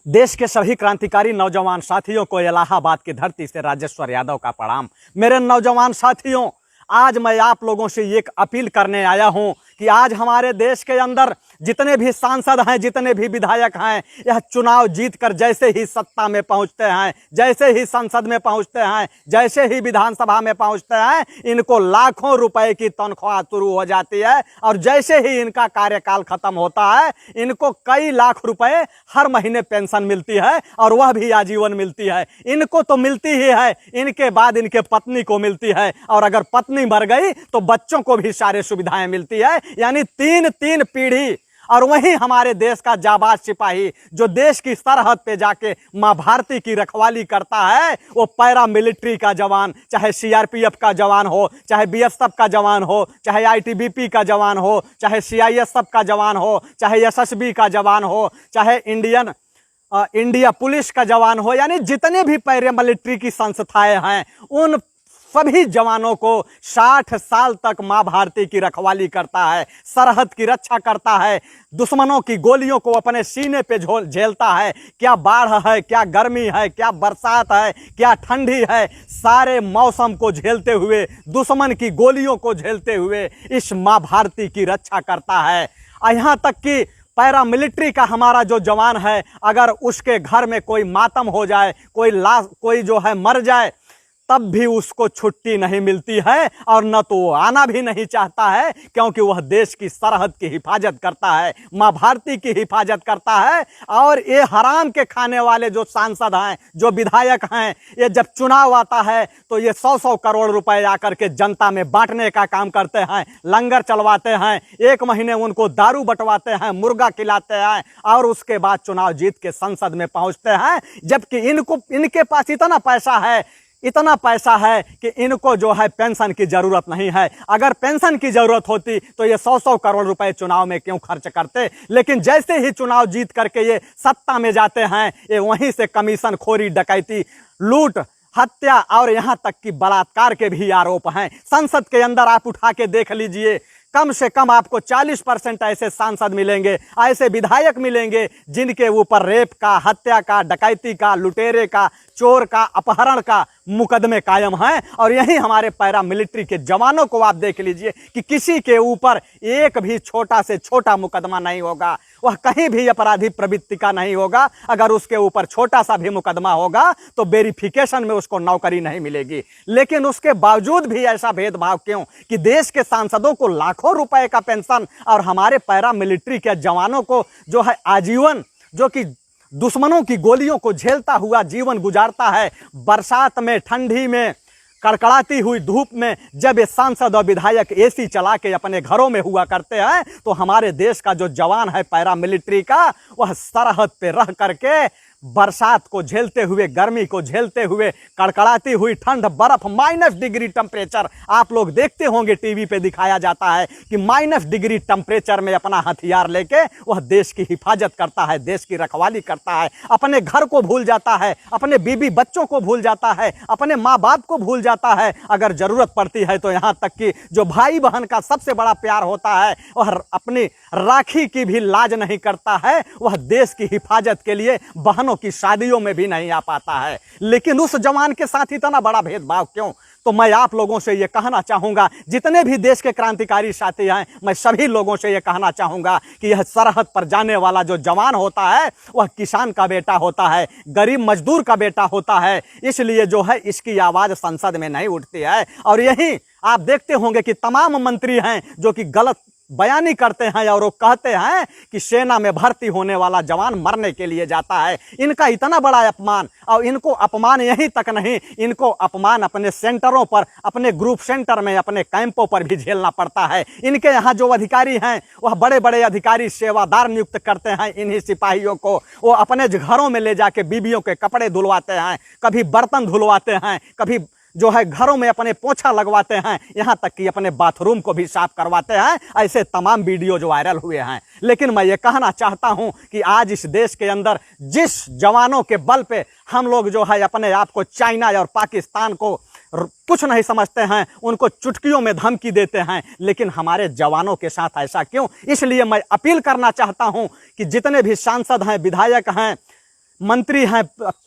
देश के सभी क्रांतिकारी नौजवान साथियों को इलाहाबाद की धरती से राजेश्वर यादव का प्रणाम। मेरे नौजवान साथियों, आज मैं आप लोगों से एक अपील करने आया हूं कि आज हमारे देश के अंदर जितने भी सांसद हैं, जितने भी विधायक हैं, यह चुनाव जीतकर जैसे ही सत्ता में पहुंचते हैं, जैसे ही संसद में पहुंचते हैं, जैसे ही विधानसभा में पहुंचते हैं, इनको लाखों रुपए की तनख्वाह शुरू हो जाती है और जैसे ही इनका कार्यकाल खत्म होता है, इनको कई लाख रुपए हर महीने पेंशन मिलती है और वह भी आजीवन मिलती है। इनको तो मिलती ही है, इनके बाद इनके पत्नी को मिलती है और अगर पत्नी मर गई तो बच्चों को भी सारे सुविधाएं मिलती है, यानी तीन तीन पीढ़ी। और वहीं हमारे देश का जाबाज सिपाही जो देश की सरहद पे जाके मां भारती की रखवाली करता है, वो पैरा मिलिट्री का जवान, चाहे सीआरपीएफ का जवान हो, चाहे बीएसएफ का जवान हो, चाहे आईटीबीपी का जवान हो, चाहे सीआईएसएफ का जवान हो, चाहे एसएसबी का जवान हो, चाहे इंडिया पुलिस का जवान हो, यानी जितने भी पैरा मिलिट्री की संस्थाएं हैं, उन सभी जवानों को 60 साल तक मां भारती की रखवाली करता है, सरहद की रक्षा करता है, दुश्मनों की गोलियों को अपने सीने पे झेलता है। क्या बाढ़ है, क्या गर्मी है, क्या बरसात है, क्या ठंडी है, सारे मौसम को झेलते हुए, दुश्मन की गोलियों को झेलते हुए इस मां भारती की रक्षा करता है। यहाँ तक कि पैरा मिलिट्री का हमारा जो जवान है, अगर उसके घर में कोई मातम हो जाए, कोई जो है मर जाए, तब भी उसको छुट्टी नहीं मिलती है और न तो वो आना भी नहीं चाहता है, क्योंकि वह देश की सरहद की हिफाजत करता है, मां भारती की हिफाजत करता है। और ये हराम के खाने वाले जो सांसद हैं, जो विधायक हैं, ये जब चुनाव आता है तो ये 100-100 करोड़ रुपए आकर के जनता में बांटने का काम करते हैं, लंगर चलवाते हैं, एक महीने उनको दारू बंटवाते हैं, मुर्गा खिलाते हैं और उसके बाद चुनाव जीत के संसद में पहुंचते हैं। जबकि इनके पास इतना पैसा है कि इनको जो है पेंशन की जरूरत नहीं है। अगर पेंशन की जरूरत होती तो ये 100-100 करोड़ रुपए चुनाव में क्यों खर्च करते। लेकिन जैसे ही चुनाव जीत करके ये सत्ता में जाते हैं, ये वहीं से कमीशन खोरी, डकैती, लूट, हत्या और यहां तक कि बलात्कार के भी आरोप हैं। संसद के अंदर आप उठा के देख लीजिए, कम से कम आपको 40% ऐसे सांसद मिलेंगे, ऐसे विधायक मिलेंगे जिनके ऊपर रेप का, हत्या का, डकैती का, लुटेरे का, चोर का, अपहरण का मुकदमे कायम हैं। और यही हमारे पैरा मिलिट्री के जवानों को आप देख लीजिए कि किसी के ऊपर एक भी छोटा से छोटा मुकदमा नहीं होगा, वह कहीं भी अपराधी प्रवृत्ति का नहीं होगा। अगर उसके ऊपर छोटा सा भी मुकदमा होगा तो वेरिफिकेशन में उसको नौकरी नहीं मिलेगी। लेकिन उसके बावजूद भी ऐसा भेदभाव क्यों कि देश के सांसदों को लाखों रुपए का पेंशन और हमारे पैरा मिलिट्री के जवानों को जो है आजीवन, जो कि दुश्मनों की गोलियों को झेलता हुआ जीवन गुजारता है, बरसात में, ठंडी में, कड़कड़ाती हुई धूप में, जब ये सांसद और विधायक एसी चला के अपने घरों में हुआ करते हैं, तो हमारे देश का जो जवान है पैरा मिलिट्री का, वह सरहद पे रह करके बरसात को झेलते हुए, गर्मी को झेलते हुए, कड़कड़ाती हुई ठंड, बर्फ, -डिग्री टेम्परेचर, आप लोग देखते होंगे टीवी पे दिखाया जाता है कि -डिग्री टेम्परेचर में अपना हथियार लेके वह देश की हिफाजत करता है, देश की रखवाली करता है, अपने घर को भूल जाता है, अपने बीबी बच्चों को भूल जाता है, अपने माँ बाप को भूल जाता है। अगर जरूरत पड़ती है तो यहाँ तक कि जो भाई बहन का सबसे बड़ा प्यार होता है, वह अपनी राखी की भी लाज नहीं करता है, वह देश की हिफाजत के लिए बहनों की शादियों में भी नहीं आ पाता है। लेकिन उस जवान के साथ इतना बड़ा भेदभाव क्यों? तो मैं आप लोगों से यह कहना चाहूंगा, जितने भी देश के क्रांतिकारी साथी हैं, मैं सभी लोगों से यह कहना चाहूंगा कि यह सरहद पर जाने वाला जो जवान होता है, वह किसान का बेटा होता है, गरीब मजदूर का बेटा होता है। इसलिए जो है इसकी आवाज संसद में नहीं उठती है। और यही आप देखते होंगे कि तमाम मंत्री हैं जो कि गलत बयानी करते हैं और वो कहते हैं कि सेना में भर्ती होने वाला जवान मरने के लिए जाता है। इनका इतना बड़ा अपमान, और इनको अपमान यहीं तक नहीं, इनको अपमान अपने सेंटरों पर, अपने ग्रुप सेंटर में, अपने कैंपों पर भी झेलना पड़ता है। इनके यहाँ जो अधिकारी हैं, वह बड़े बड़े अधिकारी सेवादार नियुक्त करते हैं इन्हीं सिपाहियों को। वो अपने घरों में ले जाके बीबियों के कपड़े धुलवाते हैं, कभी बर्तन धुलवाते हैं, कभी जो है घरों में अपने पोछा लगवाते हैं, यहाँ तक कि अपने बाथरूम को भी साफ करवाते हैं। ऐसे तमाम वीडियो जो वायरल हुए हैं। लेकिन मैं ये कहना चाहता हूं कि आज इस देश के अंदर जिस जवानों के बल पे हम लोग जो है अपने आप को चाइना और पाकिस्तान को कुछ नहीं समझते हैं, उनको चुटकियों में धमकी देते हैं, लेकिन हमारे जवानों के साथ ऐसा क्यों? इसलिए मैं अपील करना चाहता हूं कि जितने भी सांसद हैं, विधायक हैं, मंत्री हैं,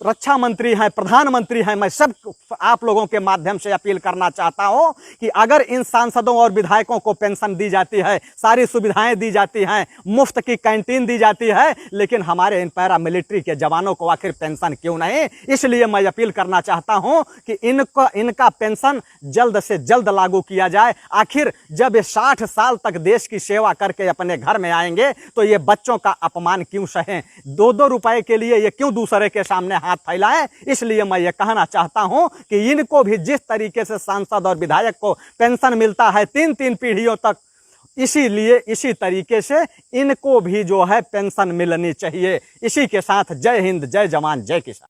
रक्षा मंत्री हैं, प्रधानमंत्री हैं, मैं सब आप लोगों के माध्यम से अपील करना चाहता हूं कि अगर इन सांसदों और विधायकों को पेंशन दी जाती है, सारी सुविधाएं दी जाती हैं, मुफ्त की कैंटीन दी जाती है, लेकिन हमारे इन पैरा मिलिट्री के जवानों को आखिर पेंशन क्यों नहीं? इसलिए मैं अपील करना चाहता हूं कि इनका पेंशन जल्द से जल्द लागू किया जाए। आखिर जब ये 60 साल तक देश की सेवा करके अपने घर में आएंगे तो ये बच्चों का अपमान क्यों सहें? 2-2 रुपए के लिए ये क्यों दूसरे के सामने हाथ फैलाएं? इसलिए मैं ये कहना चाहता हूं कि इनको भी जिस तरीके से सांसद और विधायक को पेंशन मिलता है 3-3 पीढ़ियों तक, इसीलिए इसी तरीके से इनको भी जो है पेंशन मिलनी चाहिए। इसी के साथ जय हिंद, जय जवान, जय किसान।